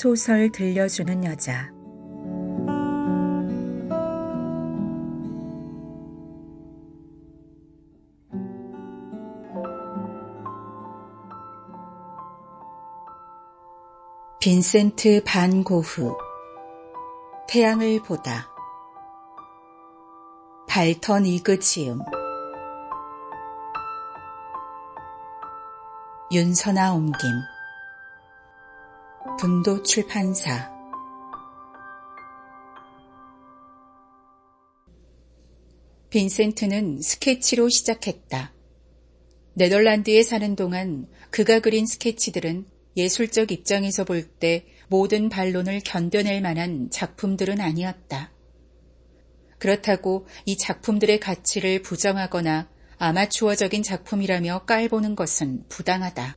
소설 들려주는 여자. 빈센트 반 고흐. 태양을 보다. 발턴 이그치음. 윤선아 옮김. 분도 출판사. 빈센트는 스케치로 시작했다. 네덜란드에 사는 동안 그가 그린 스케치들은 예술적 입장에서 볼 때 모든 반론을 견뎌낼 만한 작품들은 아니었다. 그렇다고 이 작품들의 가치를 부정하거나 아마추어적인 작품이라며 깔보는 것은 부당하다.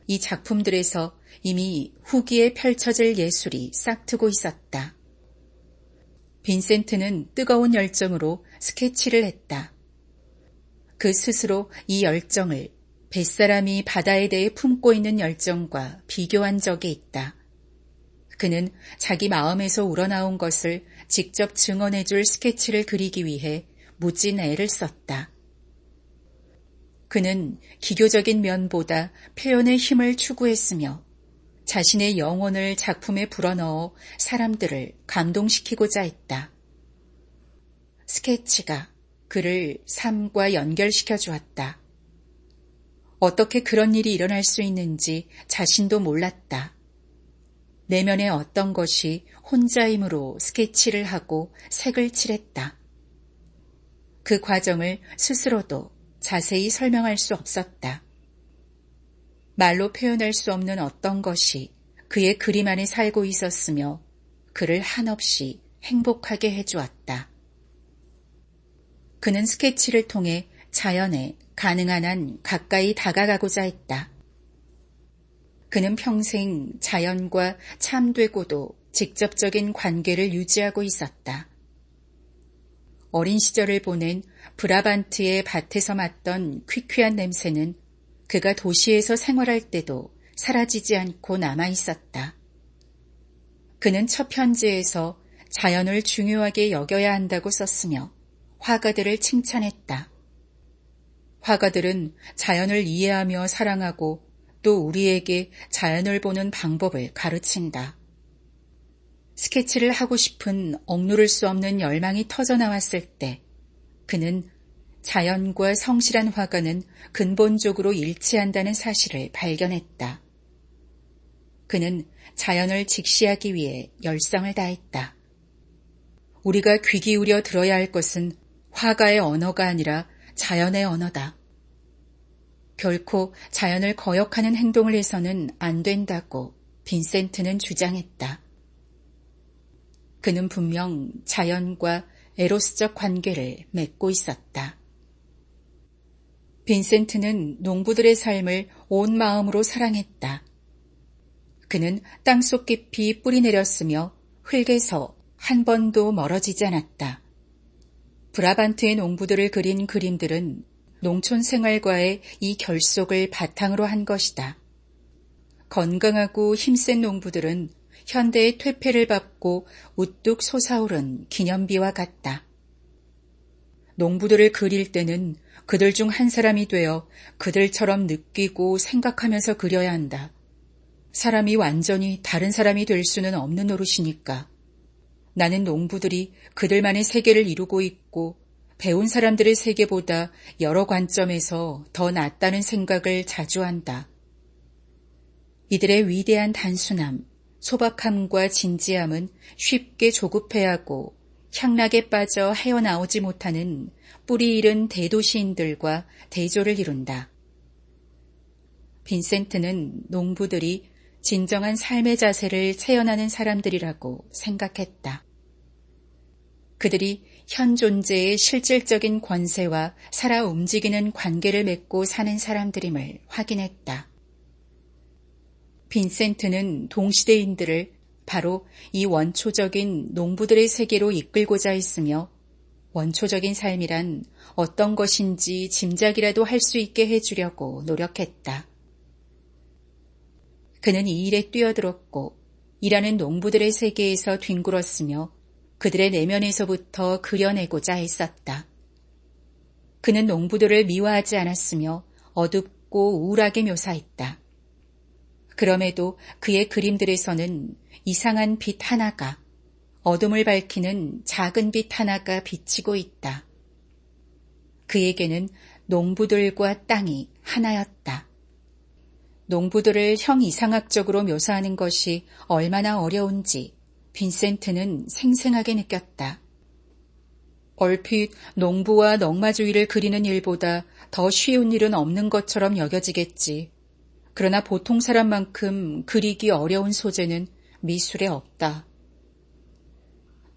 이 작품들에서 이미 후기에 펼쳐질 예술이 싹트고 있었다. 빈센트는 뜨거운 열정으로 스케치를 했다. 그 스스로 이 열정을 뱃사람이 바다에 대해 품고 있는 열정과 비교한 적이 있다. 그는 자기 마음에서 우러나온 것을 직접 증언해줄 스케치를 그리기 위해 무진 애를 썼다. 그는 기교적인 면보다 표현의 힘을 추구했으며 자신의 영혼을 작품에 불어넣어 사람들을 감동시키고자 했다. 스케치가 그를 삶과 연결시켜 주었다. 어떻게 그런 일이 일어날 수 있는지 자신도 몰랐다. 내면의 어떤 것이 혼자 힘으로 스케치를 하고 색을 칠했다. 그 과정을 스스로도 자세히 설명할 수 없었다. 말로 표현할 수 없는 어떤 것이 그의 그림 안에 살고 있었으며 그를 한없이 행복하게 해주었다. 그는 스케치를 통해 자연에 가능한 한 가까이 다가가고자 했다. 그는 평생 자연과 참되고도 직접적인 관계를 유지하고 있었다. 어린 시절을 보낸 브라반트의 밭에서 맡던 퀴퀴한 냄새는 그가 도시에서 생활할 때도 사라지지 않고 남아 있었다. 그는 첫 편지에서 자연을 중요하게 여겨야 한다고 썼으며 화가들을 칭찬했다. 화가들은 자연을 이해하며 사랑하고 또 우리에게 자연을 보는 방법을 가르친다. 스케치를 하고 싶은 억누를 수 없는 열망이 터져나왔을 때 그는 자연과 성실한 화가는 근본적으로 일치한다는 사실을 발견했다. 그는 자연을 직시하기 위해 열성을 다했다. 우리가 귀 기울여 들어야 할 것은 화가의 언어가 아니라 자연의 언어다. 결코 자연을 거역하는 행동을 해서는 안 된다고 빈센트는 주장했다. 그는 분명 자연과 에로스적 관계를 맺고 있었다. 빈센트는 농부들의 삶을 온 마음으로 사랑했다. 그는 땅속 깊이 뿌리 내렸으며 흙에서 한 번도 멀어지지 않았다. 브라반트의 농부들을 그린 그림들은 농촌 생활과의 이 결속을 바탕으로 한 것이다. 건강하고 힘센 농부들은 현대의 퇴폐를 밟고 우뚝 솟아오른 기념비와 같다. 농부들을 그릴 때는 그들 중 한 사람이 되어 그들처럼 느끼고 생각하면서 그려야 한다. 사람이 완전히 다른 사람이 될 수는 없는 노릇이니까. 나는 농부들이 그들만의 세계를 이루고 있고 배운 사람들의 세계보다 여러 관점에서 더 낫다는 생각을 자주 한다. 이들의 위대한 단순함, 소박함과 진지함은 쉽게 조급해하고 향락에 빠져 헤어나오지 못하는 뿌리 잃은 대도시인들과 대조를 이룬다. 빈센트는 농부들이 진정한 삶의 자세를 체현하는 사람들이라고 생각했다. 그들이 현 존재의 실질적인 권세와 살아 움직이는 관계를 맺고 사는 사람들임을 확인했다. 빈센트는 동시대인들을 바로 이 원초적인 농부들의 세계로 이끌고자 했으며 원초적인 삶이란 어떤 것인지 짐작이라도 할 수 있게 해주려고 노력했다. 그는 이 일에 뛰어들었고 일하는 농부들의 세계에서 뒹굴었으며 그들의 내면에서부터 그려내고자 했었다. 그는 농부들을 미워하지 않았으며 어둡고 우울하게 묘사했다. 그럼에도 그의 그림들에서는 이상한 빛 하나가, 어둠을 밝히는 작은 빛 하나가 비치고 있다. 그에게는 농부들과 땅이 하나였다. 농부들을 형이상학적으로 묘사하는 것이 얼마나 어려운지 빈센트는 생생하게 느꼈다. 얼핏 농부와 넉마주의를 그리는 일보다 더 쉬운 일은 없는 것처럼 여겨지겠지. 그러나 보통 사람만큼 그리기 어려운 소재는 미술에 없다.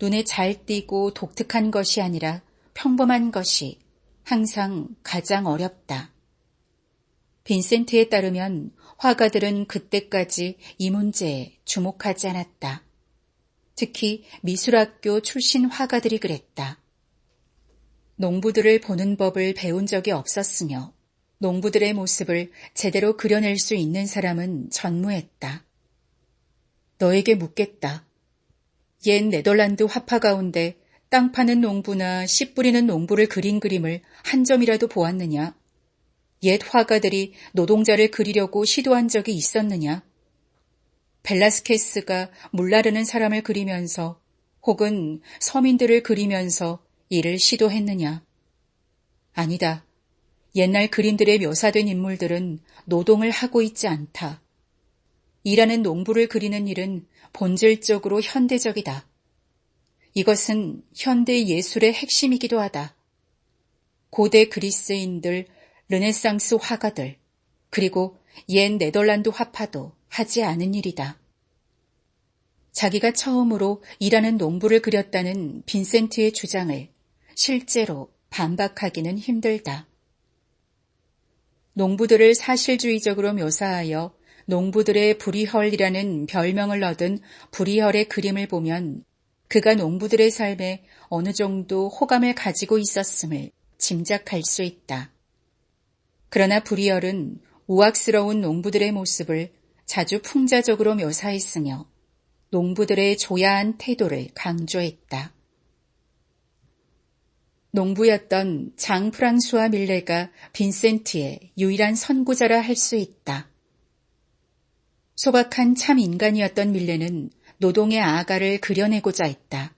눈에 잘 띄고 독특한 것이 아니라 평범한 것이 항상 가장 어렵다. 빈센트에 따르면 화가들은 그때까지 이 문제에 주목하지 않았다. 특히 미술학교 출신 화가들이 그랬다. 농부들을 보는 법을 배운 적이 없었으며 농부들의 모습을 제대로 그려낼 수 있는 사람은 전무했다. 너에게 묻겠다. 옛 네덜란드 화파 가운데 땅 파는 농부나 씨 뿌리는 농부를 그린 그림을 한 점이라도 보았느냐? 옛 화가들이 노동자를 그리려고 시도한 적이 있었느냐? 벨라스케스가 물 나르는 사람을 그리면서 혹은 서민들을 그리면서 이를 시도했느냐? 아니다. 옛날 그림들에 묘사된 인물들은 노동을 하고 있지 않다. 일하는 농부를 그리는 일은 본질적으로 현대적이다. 이것은 현대 예술의 핵심이기도 하다. 고대 그리스인들, 르네상스 화가들, 그리고 옛 네덜란드 화파도 하지 않은 일이다. 자기가 처음으로 일하는 농부를 그렸다는 빈센트의 주장을 실제로 반박하기는 힘들다. 농부들을 사실주의적으로 묘사하여 농부들의 브리헐이라는 별명을 얻은 브리헐의 그림을 보면 그가 농부들의 삶에 어느 정도 호감을 가지고 있었음을 짐작할 수 있다. 그러나 브리헐은 우악스러운 농부들의 모습을 자주 풍자적으로 묘사했으며 농부들의 조야한 태도를 강조했다. 농부였던 장 프랑수아 밀레가 빈센트의 유일한 선구자라 할 수 있다. 소박한 참 인간이었던 밀레는 노동의 아가를 그려내고자 했다.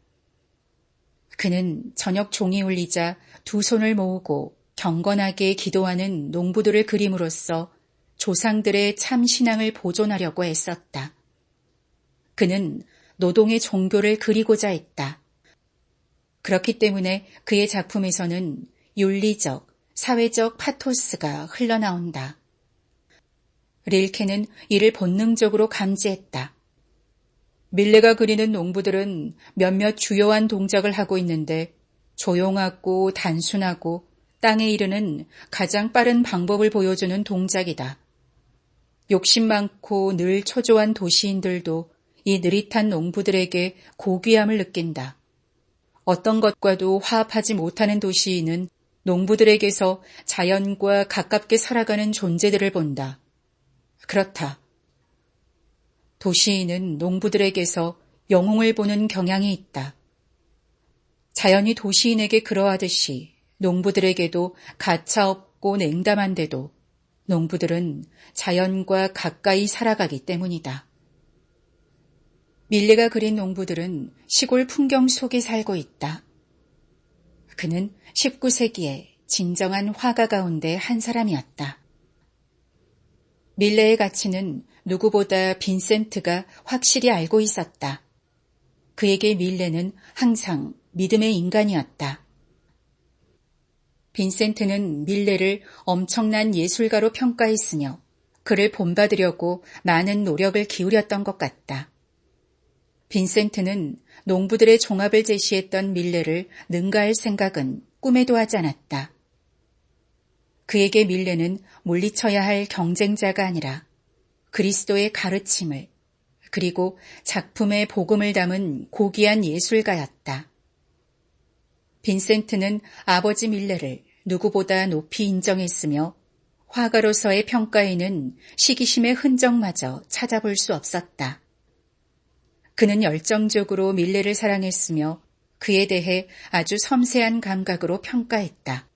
그는 저녁 종이 울리자 두 손을 모으고 경건하게 기도하는 농부들을 그림으로써 조상들의 참 신앙을 보존하려고 애썼다. 그는 노동의 종교를 그리고자 했다. 그렇기 때문에 그의 작품에서는 윤리적, 사회적 파토스가 흘러나온다. 릴케는 이를 본능적으로 감지했다. 밀레가 그리는 농부들은 몇몇 주요한 동작을 하고 있는데 조용하고 단순하고 땅에 이르는 가장 빠른 방법을 보여주는 동작이다. 욕심 많고 늘 초조한 도시인들도 이 느릿한 농부들에게 고귀함을 느낀다. 어떤 것과도 화합하지 못하는 도시인은 농부들에게서 자연과 가깝게 살아가는 존재들을 본다. 그렇다. 도시인은 농부들에게서 영웅을 보는 경향이 있다. 자연이 도시인에게 그러하듯이 농부들에게도 가차없고 냉담한데도 농부들은 자연과 가까이 살아가기 때문이다. 밀레가 그린 농부들은 시골 풍경 속에 살고 있다. 그는 19세기에 진정한 화가 가운데 한 사람이었다. 밀레의 가치는 누구보다 빈센트가 확실히 알고 있었다. 그에게 밀레는 항상 믿음의 인간이었다. 빈센트는 밀레를 엄청난 예술가로 평가했으며 그를 본받으려고 많은 노력을 기울였던 것 같다. 빈센트는 농부들의 종합을 제시했던 밀레를 능가할 생각은 꿈에도 하지 않았다. 그에게 밀레는 물리쳐야 할 경쟁자가 아니라 그리스도의 가르침을, 그리고 작품의 복음을 담은 고귀한 예술가였다. 빈센트는 아버지 밀레를 누구보다 높이 인정했으며 화가로서의 평가에는 시기심의 흔적마저 찾아볼 수 없었다. 그는 열정적으로 밀레를 사랑했으며 그에 대해 아주 섬세한 감각으로 평가했다.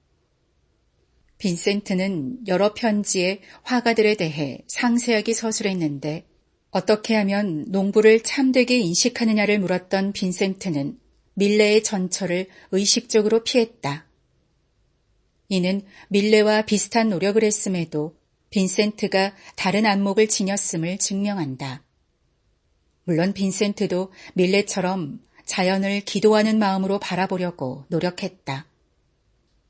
빈센트는 여러 편지에 화가들에 대해 상세하게 서술했는데 어떻게 하면 농부를 참되게 인식하느냐를 물었던 빈센트는 밀레의 전처를 의식적으로 피했다. 이는 밀레와 비슷한 노력을 했음에도 빈센트가 다른 안목을 지녔음을 증명한다. 물론 빈센트도 밀레처럼 자연을 기도하는 마음으로 바라보려고 노력했다.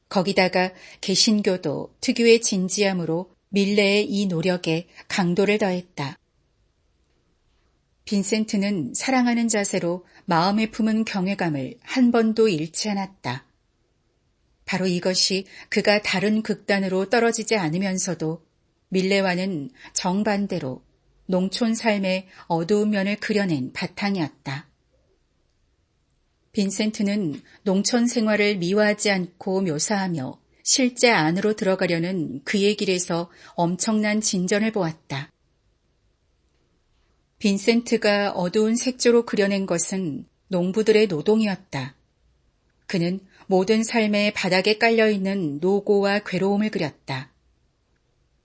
거기다가 개신교도 특유의 진지함으로 밀레의 이 노력에 강도를 더했다. 빈센트는 사랑하는 자세로 마음에 품은 경외감을 한 번도 잃지 않았다. 바로 이것이 그가 다른 극단으로 떨어지지 않으면서도 밀레와는 정반대로 농촌 삶의 어두운 면을 그려낸 바탕이었다. 빈센트는 농촌 생활을 미화하지 않고 묘사하며 실제 안으로 들어가려는 그의 길에서 엄청난 진전을 보았다. 빈센트가 어두운 색조로 그려낸 것은 농부들의 노동이었다. 그는 모든 삶의 바닥에 깔려있는 노고와 괴로움을 그렸다.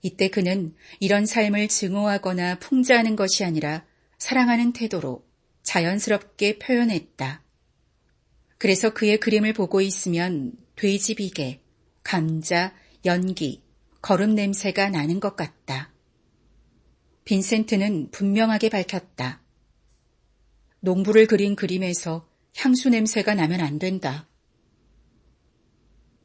이때 그는 이런 삶을 증오하거나 풍자하는 것이 아니라 사랑하는 태도로 자연스럽게 표현했다. 그래서 그의 그림을 보고 있으면 돼지비계, 감자, 연기, 거름 냄새가 나는 것 같다. 빈센트는 분명하게 밝혔다. 농부를 그린 그림에서 향수 냄새가 나면 안 된다.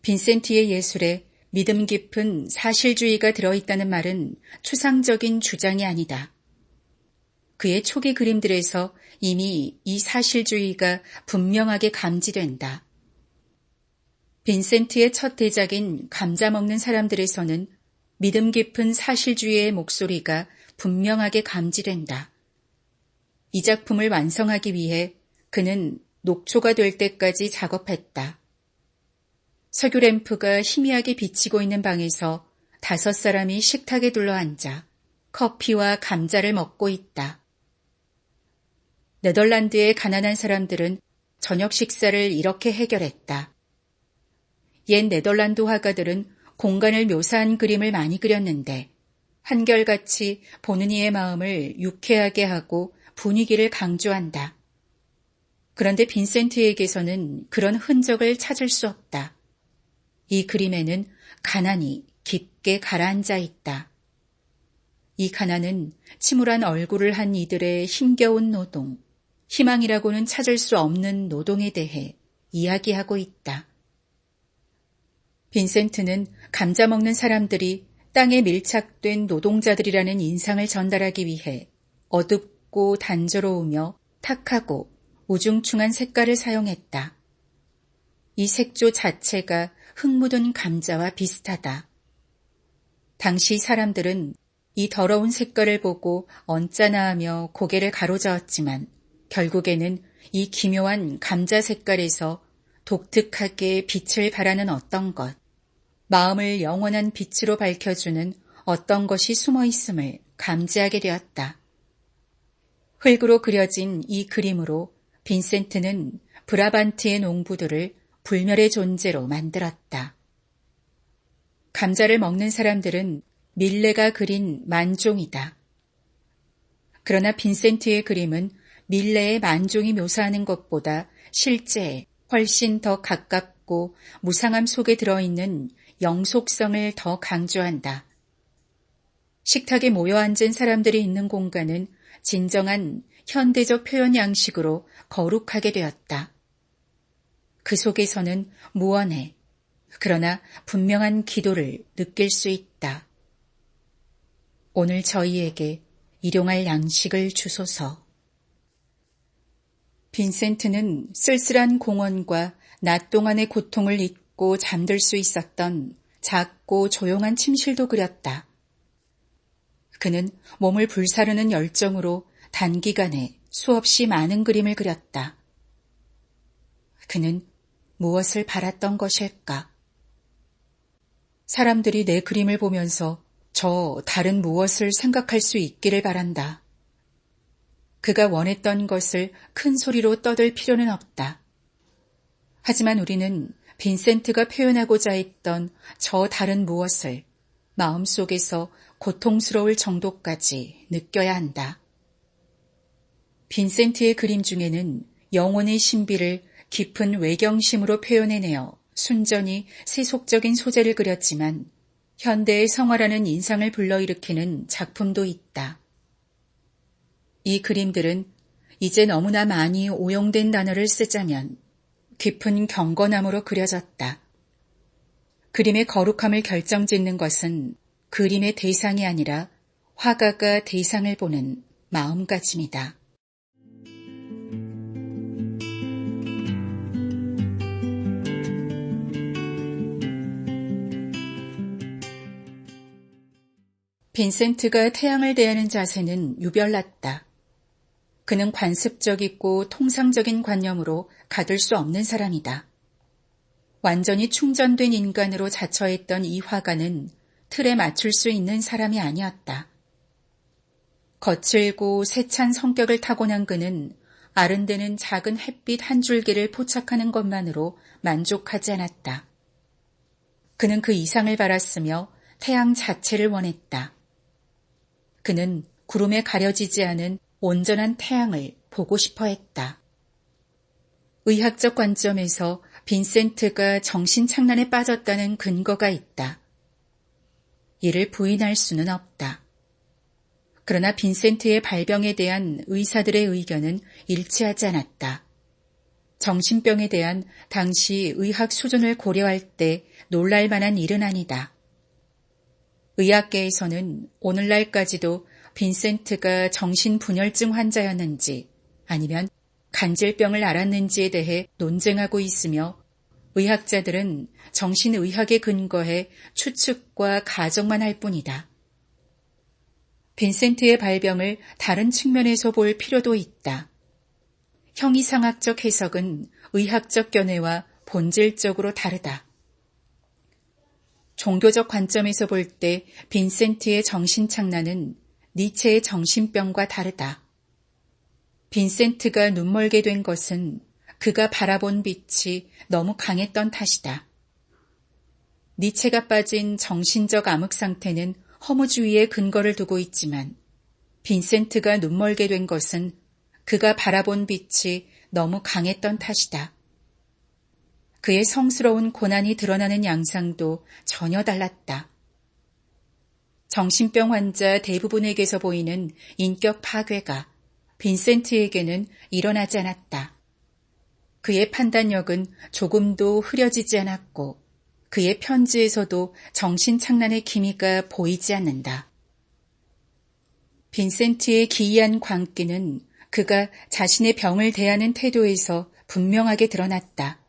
빈센트의 예술에 믿음 깊은 사실주의가 들어있다는 말은 추상적인 주장이 아니다. 그의 초기 그림들에서 이미 이 사실주의가 분명하게 감지된다. 빈센트의 첫 대작인 감자 먹는 사람들에서는 믿음 깊은 사실주의의 목소리가 분명하게 감지된다. 이 작품을 완성하기 위해 그는 녹초가 될 때까지 작업했다. 석유램프가 희미하게 비치고 있는 방에서 5사람이 식탁에 둘러앉아 커피와 감자를 먹고 있다. 네덜란드의 가난한 사람들은 저녁 식사를 이렇게 해결했다. 옛 네덜란드 화가들은 공간을 묘사한 그림을 많이 그렸는데 한결같이 보는 이의 마음을 유쾌하게 하고 분위기를 강조한다. 그런데 빈센트에게서는 그런 흔적을 찾을 수 없다. 이 그림에는 가난이 깊게 가라앉아 있다. 이 가난은 침울한 얼굴을 한 이들의 힘겨운 노동, 희망이라고는 찾을 수 없는 노동에 대해 이야기하고 있다. 빈센트는 감자 먹는 사람들이 땅에 밀착된 노동자들이라는 인상을 전달하기 위해 어둡고 단조로우며 탁하고 우중충한 색깔을 사용했다. 이 색조 자체가 흙 묻은 감자와 비슷하다. 당시 사람들은 이 더러운 색깔을 보고 언짢아하며 고개를 가로저었지만 결국에는 이 기묘한 감자 색깔에서 독특하게 빛을 발하는 어떤 것, 마음을 영원한 빛으로 밝혀주는 어떤 것이 숨어 있음을 감지하게 되었다. 흙으로 그려진 이 그림으로 빈센트는 브라반트의 농부들을 불멸의 존재로 만들었다. 감자를 먹는 사람들은 밀레가 그린 만종이다. 그러나 빈센트의 그림은 밀레의 만종이 묘사하는 것보다 실제에 훨씬 더 가깝고 무상함 속에 들어있는 영속성을 더 강조한다. 식탁에 모여 앉은 사람들이 있는 공간은 진정한 현대적 표현 양식으로 거룩하게 되었다. 그 속에서는 무언의, 그러나 분명한 기도를 느낄 수 있다. 오늘 저희에게 일용할 양식을 주소서. 빈센트는 쓸쓸한 공원과 낮 동안의 고통을 잊고 잠들 수 있었던 작고 조용한 침실도 그렸다. 그는 몸을 불사르는 열정으로 단기간에 수없이 많은 그림을 그렸다. 그는 무엇을 바랐던 것일까? 사람들이 내 그림을 보면서 저 다른 무엇을 생각할 수 있기를 바란다. 그가 원했던 것을 큰 소리로 떠들 필요는 없다. 하지만 우리는 빈센트가 표현하고자 했던 저 다른 무엇을 마음속에서 고통스러울 정도까지 느껴야 한다. 빈센트의 그림 중에는 영혼의 신비를 깊은 외경심으로 표현해내어 순전히 세속적인 소재를 그렸지만 현대의 성화라는 인상을 불러일으키는 작품도 있다. 이 그림들은 이제 너무나 많이 오용된 단어를 쓰자면 깊은 경건함으로 그려졌다. 그림의 거룩함을 결정짓는 것은 그림의 대상이 아니라 화가가 대상을 보는 마음가짐이다. 빈센트가 태양을 대하는 자세는 유별났다. 그는 관습적이고 통상적인 관념으로 가둘 수 없는 사람이다. 완전히 충전된 인간으로 자처했던 이 화가는 틀에 맞출 수 있는 사람이 아니었다. 거칠고 세찬 성격을 타고난 그는 아른대는 작은 햇빛 한 줄기를 포착하는 것만으로 만족하지 않았다. 그는 그 이상을 바랐으며 태양 자체를 원했다. 그는 구름에 가려지지 않은 온전한 태양을 보고 싶어 했다. 의학적 관점에서 빈센트가 정신착란에 빠졌다는 근거가 있다. 이를 부인할 수는 없다. 그러나 빈센트의 발병에 대한 의사들의 의견은 일치하지 않았다. 정신병에 대한 당시 의학 수준을 고려할 때 놀랄 만한 일은 아니다. 의학계에서는 오늘날까지도 빈센트가 정신분열증 환자였는지 아니면 간질병을 앓았는지에 대해 논쟁하고 있으며 의학자들은 정신의학에 근거해 추측과 가정만 할 뿐이다. 빈센트의 발병을 다른 측면에서 볼 필요도 있다. 형이상학적 해석은 의학적 견해와 본질적으로 다르다. 종교적 관점에서 볼 때 빈센트의 정신착란은 니체의 정신병과 다르다. 빈센트가 눈멀게 된 것은 그가 바라본 빛이 너무 강했던 탓이다. 니체가 빠진 정신적 암흑 상태는 허무주의에 근거를 두고 있지만 빈센트가 눈멀게 된 것은 그가 바라본 빛이 너무 강했던 탓이다. 그의 성스러운 고난이 드러나는 양상도 전혀 달랐다. 정신병 환자 대부분에게서 보이는 인격 파괴가 빈센트에게는 일어나지 않았다. 그의 판단력은 조금도 흐려지지 않았고 그의 편지에서도 정신착란의 기미가 보이지 않는다. 빈센트의 기이한 광기는 그가 자신의 병을 대하는 태도에서 분명하게 드러났다.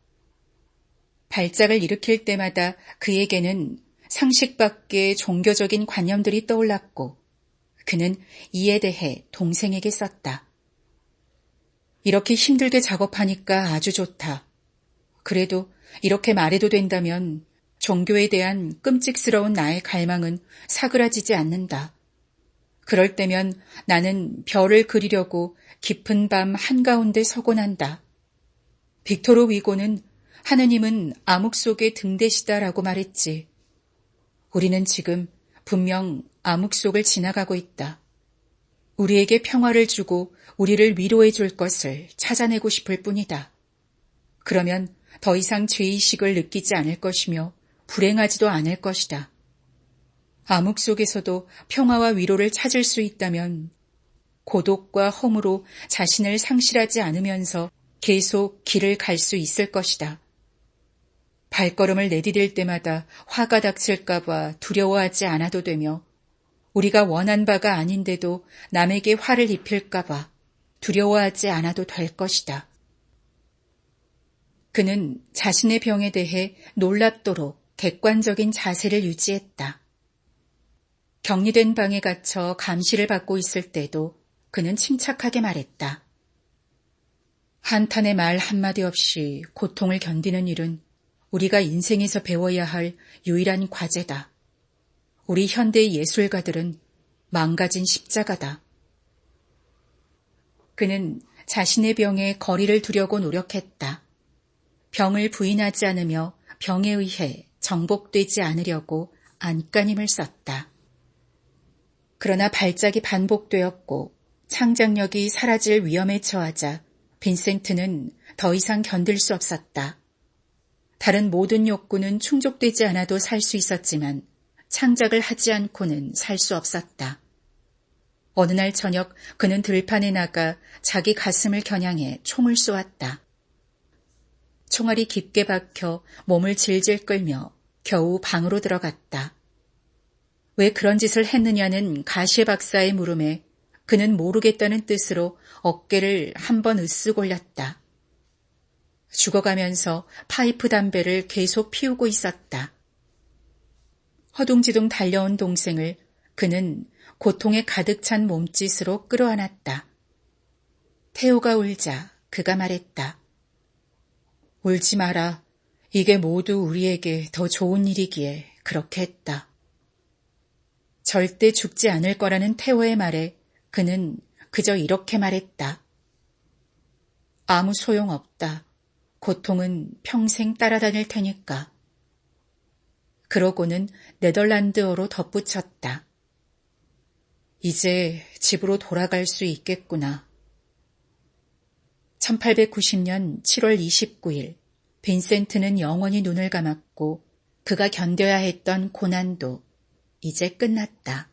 발작을 일으킬 때마다 그에게는 상식 밖의 종교적인 관념들이 떠올랐고 그는 이에 대해 동생에게 썼다. 이렇게 힘들게 작업하니까 아주 좋다. 그래도 이렇게 말해도 된다면 종교에 대한 끔찍스러운 나의 갈망은 사그라지지 않는다. 그럴 때면 나는 별을 그리려고 깊은 밤 한가운데 서곤 한다. 빅토르 위고는 하느님은 암흑 속에 등대시다라고 말했지. 우리는 지금 분명 암흑 속을 지나가고 있다. 우리에게 평화를 주고 우리를 위로해 줄 것을 찾아내고 싶을 뿐이다. 그러면 더 이상 죄의식을 느끼지 않을 것이며 불행하지도 않을 것이다. 암흑 속에서도 평화와 위로를 찾을 수 있다면 고독과 허무로 자신을 상실하지 않으면서 계속 길을 갈 수 있을 것이다. 발걸음을 내디딜 때마다 화가 닥칠까봐 두려워하지 않아도 되며 우리가 원한 바가 아닌데도 남에게 화를 입힐까봐 두려워하지 않아도 될 것이다. 그는 자신의 병에 대해 놀랍도록 객관적인 자세를 유지했다. 격리된 방에 갇혀 감시를 받고 있을 때도 그는 침착하게 말했다. 한탄의 말 한마디 없이 고통을 견디는 일은 우리가 인생에서 배워야 할 유일한 과제다. 우리 현대의 예술가들은 망가진 십자가다. 그는 자신의 병에 거리를 두려고 노력했다. 병을 부인하지 않으며 병에 의해 정복되지 않으려고 안간힘을 썼다. 그러나 발작이 반복되었고 창작력이 사라질 위험에 처하자 빈센트는 더 이상 견딜 수 없었다. 다른 모든 욕구는 충족되지 않아도 살 수 있었지만 창작을 하지 않고는 살 수 없었다. 어느 날 저녁 그는 들판에 나가 자기 가슴을 겨냥해 총을 쏘았다. 총알이 깊게 박혀 몸을 질질 끌며 겨우 방으로 들어갔다. 왜 그런 짓을 했느냐는 가시에 박사의 물음에 그는 모르겠다는 뜻으로 어깨를 한 번 으쓱 올렸다. 죽어가면서 파이프 담배를 계속 피우고 있었다. 허둥지둥 달려온 동생을 그는 고통에 가득 찬 몸짓으로 끌어안았다. 태호가 울자 그가 말했다. 울지 마라. 이게 모두 우리에게 더 좋은 일이기에 그렇게 했다. 절대 죽지 않을 거라는 태호의 말에 그는 그저 이렇게 말했다. 아무 소용없다. 고통은 평생 따라다닐 테니까. 그러고는 네덜란드어로 덧붙였다. 이제 집으로 돌아갈 수 있겠구나. 1890년 7월 29일 빈센트는 영원히 눈을 감았고 그가 견뎌야 했던 고난도 이제 끝났다.